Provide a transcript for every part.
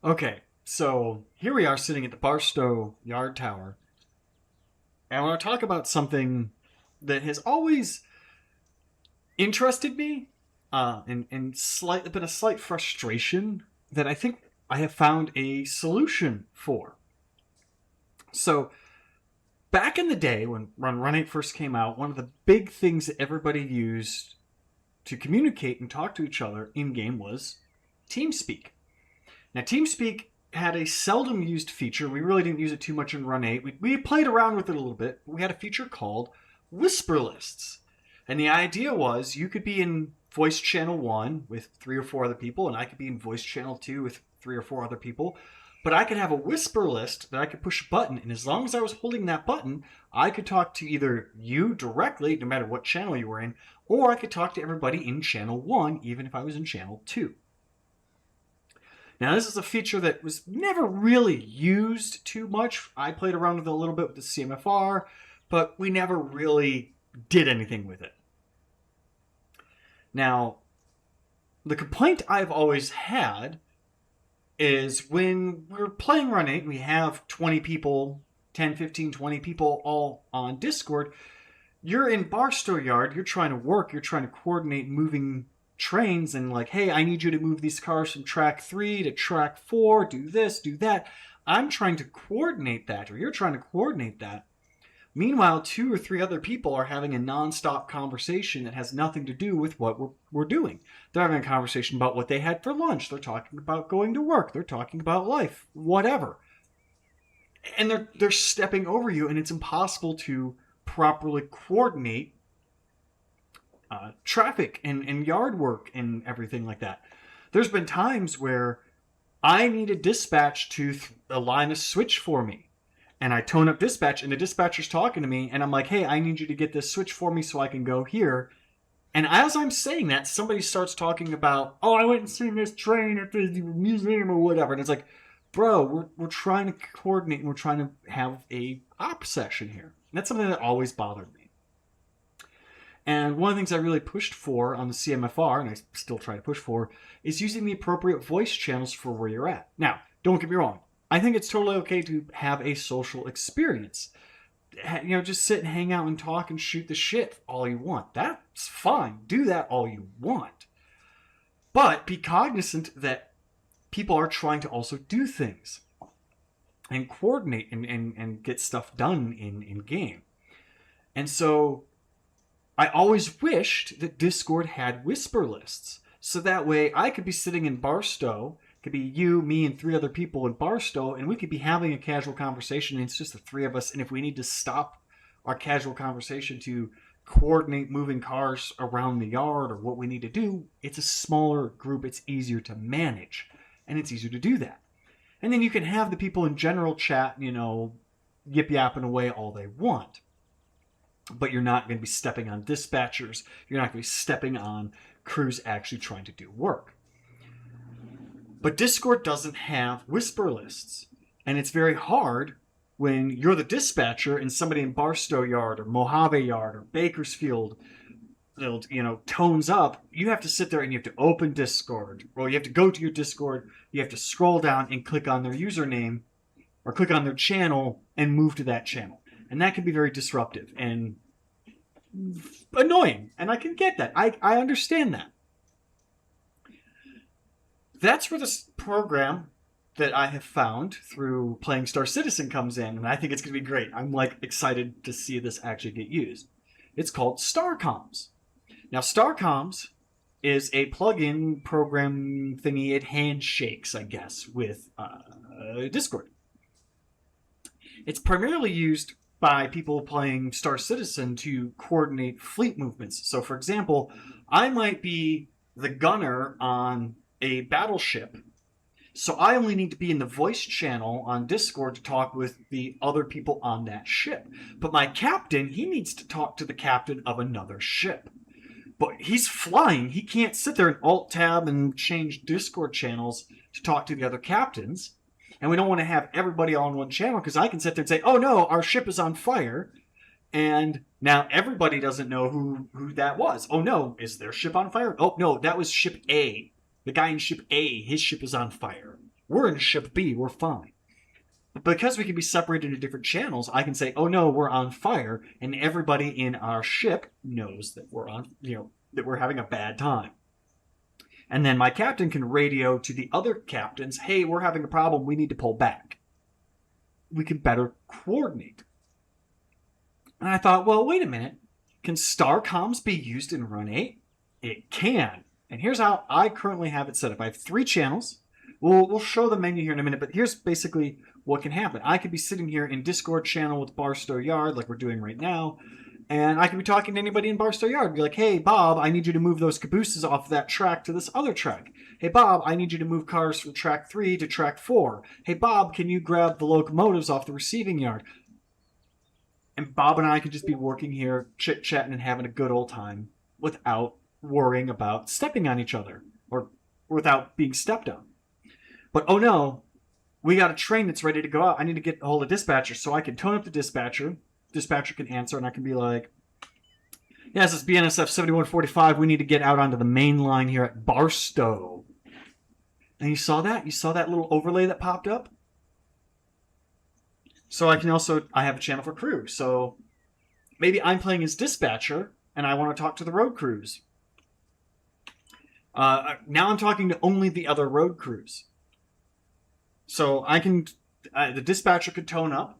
Okay, so here we are sitting at the Barstow Yard Tower, and I want to talk about something that has always interested me, and slight been a slight frustration that I think I have found a solution for. So back in the day when Run8 first came out, one of the big things that everybody used to communicate and talk to each other in game was TeamSpeak. Now, TeamSpeak had a seldom used feature. We really didn't use it too much in Run 8. We played around with it a little bit. We had a feature called Whisper Lists. And the idea was you could be in voice channel 1 with 3 or 4 other people, and I could be in voice channel 2 with 3 or 4 other people. But I could have a whisper list that I could push a button, and as long as I was holding that button, I could talk to either you directly, no matter what channel you were in, or I could talk to everybody in channel 1, even if I was in channel 2. Now, this is a feature that was never really used too much. I played around with it a little bit with the CMFR, but we never really did anything with it. Now, the complaint I've always had is when we're playing Run 8, we have 20 people, 10, 15, 20 people all on Discord. You're in Barstow Yard, you're trying to work, you're trying to coordinate moving trains and like, hey, I need you to move these cars from track 3 to track 4, do this, do that. I'm trying to coordinate that, or you're trying to coordinate that. Meanwhile, 2 or 3 other people are having a nonstop conversation that has nothing to do with what we're doing. They're having a conversation about what they had for lunch. They're talking about going to work. They're talking about life, whatever. And they're stepping over you, and it's impossible to properly coordinate traffic and yard work and everything like that. There's been times where I needed dispatch to align a switch for me. And I tone up dispatch, and the dispatcher's talking to me, and I'm like, hey, I need you to get this switch for me so I can go here. And as I'm saying that, somebody starts talking about, oh, I went and seen this train at the museum or whatever. And it's like, bro, we're trying to coordinate, and we're trying to have a op session here. And that's something that always bothered me. And one of the things I really pushed for on the CMFR, and I still try to push for, is using the appropriate voice channels for where you're at. Now, don't get me wrong. I think it's totally okay to have a social experience. You know, just sit and hang out and talk and shoot the shit all you want. That's fine. Do that all you want. But be cognizant that people are trying to also do things and coordinate and get stuff done in game. And so I always wished that Discord had whisper lists. So that way I could be sitting in Barstow. It could be you, me, and 3 other people in Barstow, and we could be having a casual conversation, and it's just the 3 of us. And if we need to stop our casual conversation to coordinate moving cars around the yard or what we need to do, it's a smaller group. It's easier to manage, and it's easier to do that. And then you can have the people in general chat, you know, yip-yapping away all they want. But you're not going to be stepping on dispatchers. You're not going to be stepping on crews actually trying to do work. But Discord doesn't have whisper lists. And it's very hard when you're the dispatcher and somebody in Barstow Yard or Mojave Yard or Bakersfield, you know, tones up. You have to sit there and you have to open Discord. Or you have to go to your Discord. You have to scroll down and click on their username or click on their channel and move to that channel. And that can be very disruptive and annoying. And I can get that. I understand that. That's where this program that I have found through playing Star Citizen comes in, and I think it's going to be great. I'm like excited to see this actually get used. It's called StarComms. Now, StarComms is a plug-in program thingy. It handshakes, I guess, with Discord. It's primarily used by people playing Star Citizen to coordinate fleet movements. So, for example, I might be the gunner on a battleship. So I only need to be in the voice channel on Discord to talk with the other people on that ship. But my captain, he needs to talk to the captain of another ship. But he's flying. He can't sit there and alt-tab and change Discord channels to talk to the other captains. And we don't want to have everybody on one channel because I can sit there and say, oh no, our ship is on fire. And now everybody doesn't know who that was. Oh no, is their ship on fire? Oh no, that was ship A. The guy in ship A, his ship is on fire. we're in ship B, we're fine. But because we can be separated into different channels, I can say, oh no, we're on fire, and everybody in our ship knows that we're on, that we're having a bad time. And then my captain can radio to the other captains, hey, we're having a problem, we need to pull back. We can better coordinate. And I thought, well, wait a minute. Can star comms be used in Run8? It can. And here's how I currently have it set up. I have 3 channels. We'll show the menu here in a minute, but here's basically what can happen. I could be sitting here in Discord channel with Barstow Yard, like we're doing right now, and I could be talking to anybody in Barstow Yard. Be like, hey, Bob, I need you to move those cabooses off that track to this other track. Hey, Bob, I need you to move cars from track 3 to track 4. Hey, Bob, can you grab the locomotives off the receiving yard? And Bob and I could just be working here, chit-chatting and having a good old time without worrying about stepping on each other or without being stepped on. But oh no, we got a train that's ready to go out. I need to get a hold of dispatcher, so I can tone up the dispatcher. Dispatcher can answer, and I can be like, yes, it's BNSF 7145. We need to get out onto the main line here at Barstow. And you saw that? You saw that little overlay that popped up? So I have a channel for crew. So maybe I'm playing as dispatcher, and I want to talk to the road crews. Now I'm talking to only the other road crews. So I can, the dispatcher could tone up,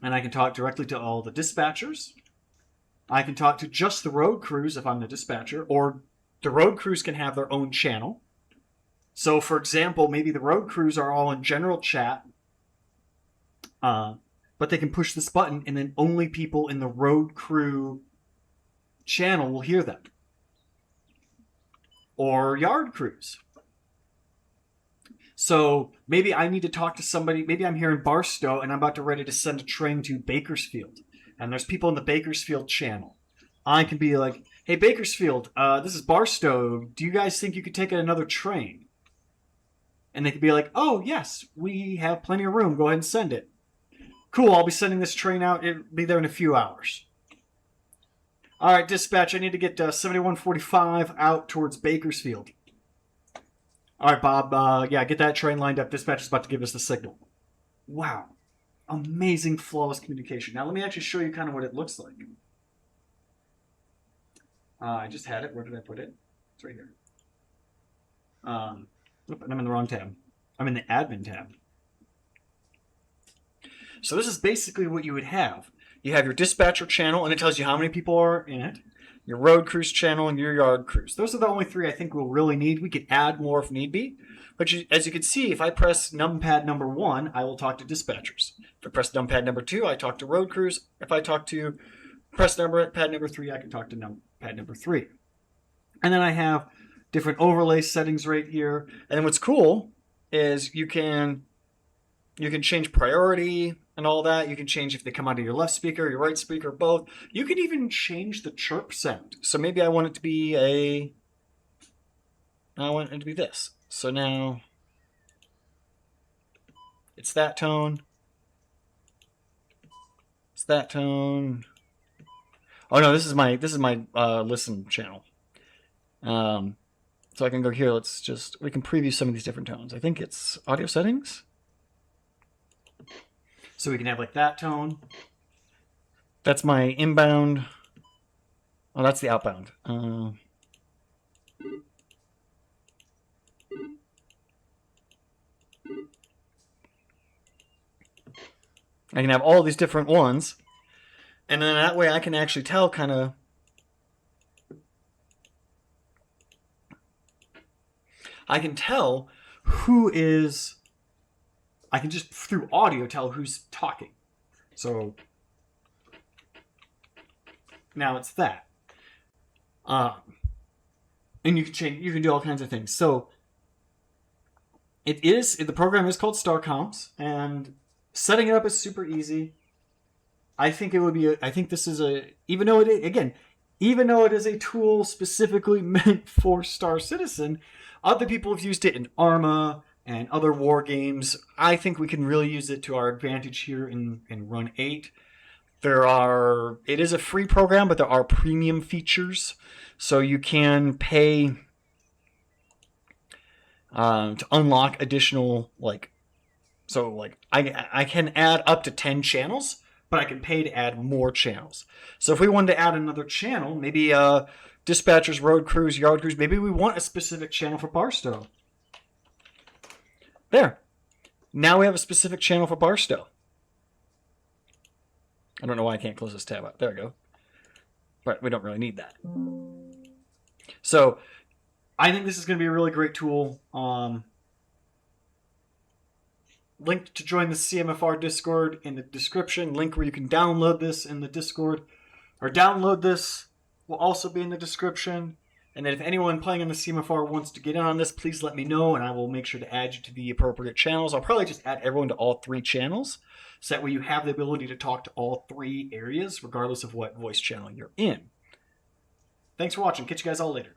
and I can talk directly to all the dispatchers. I can talk to just the road crews if I'm the dispatcher, or the road crews can have their own channel. So, for example, maybe the road crews are all in general chat, but they can push this button, and then only people in the road crew channel will hear them. Or yard crews. So maybe I need to talk to somebody. Maybe I'm here in Barstow and I'm about to ready to send a train to Bakersfield. And there's people in the Bakersfield channel. I can be like, hey, Bakersfield, this is Barstow. Do you guys think you could take another train? And they could be like, oh, yes, we have plenty of room. Go ahead and send it. Cool, I'll be sending this train out. It'll be there in a few hours. All right, dispatch, I need to get 7145 out towards Bakersfield. All right, Bob, get that train lined up. Dispatch is about to give us the signal. Wow. Amazing flawless communication. Now, let me actually show you kind of what it looks like. I just had it. Where did I put it? It's right here. I'm in the wrong tab. I'm in the admin tab. So this is basically what you would have. You have your dispatcher channel, and it tells you how many people are in it. Your road crews channel and your yard crews. Those are the only 3 I think we'll really need. We could add more if need be. But as you can see, if I press numpad number 1, I will talk to dispatchers. If I press numpad number 2, I talk to road crews. If I press numpad number 3, I can talk to numpad number 3. And then I have different overlay settings right here. And then what's cool is you can change priority and all that. You can change if they come out of your left speaker, your right speaker, both. You can even change the chirp sound. So maybe I want it to be I want it to be this. So now it's that tone. It's that tone. Oh no, this is my listen channel. So I can go here. We can preview some of these different tones. I think it's audio settings. So we can have like that tone. That's my inbound. Oh, that's the outbound. I can have all these different ones. And then that way I can actually tell kind of. I can tell who is. I can just, through audio, tell who's talking. So now it's that. And you can do all kinds of things. So the program is called StarComms, and setting it up is super easy. I think this is even though it is a tool specifically meant for Star Citizen, other people have used it in Arma and other war games. I think we can really use it to our advantage here in Run8. It is a free program, but there are premium features. So you can pay to unlock additional, like, so like I can add up to 10 channels, but I can pay to add more channels. So if we wanted to add another channel, maybe dispatchers, road crews, yard crews, maybe we want a specific channel for Barstow. There. Now we have a specific channel for Barstow. I don't know why I can't close this tab out. There we go. But we don't really need that. So I think this is going to be a really great tool. Link to join the CMFR Discord in the description. Link where you can download this in the Discord. Or download this will also be in the description. And then if anyone playing on the CMFR wants to get in on this, please let me know, and I will make sure to add you to the appropriate channels. I'll probably just add everyone to all 3 channels, so that way you have the ability to talk to all 3 areas, regardless of what voice channel you're in. Thanks for watching. Catch you guys all later.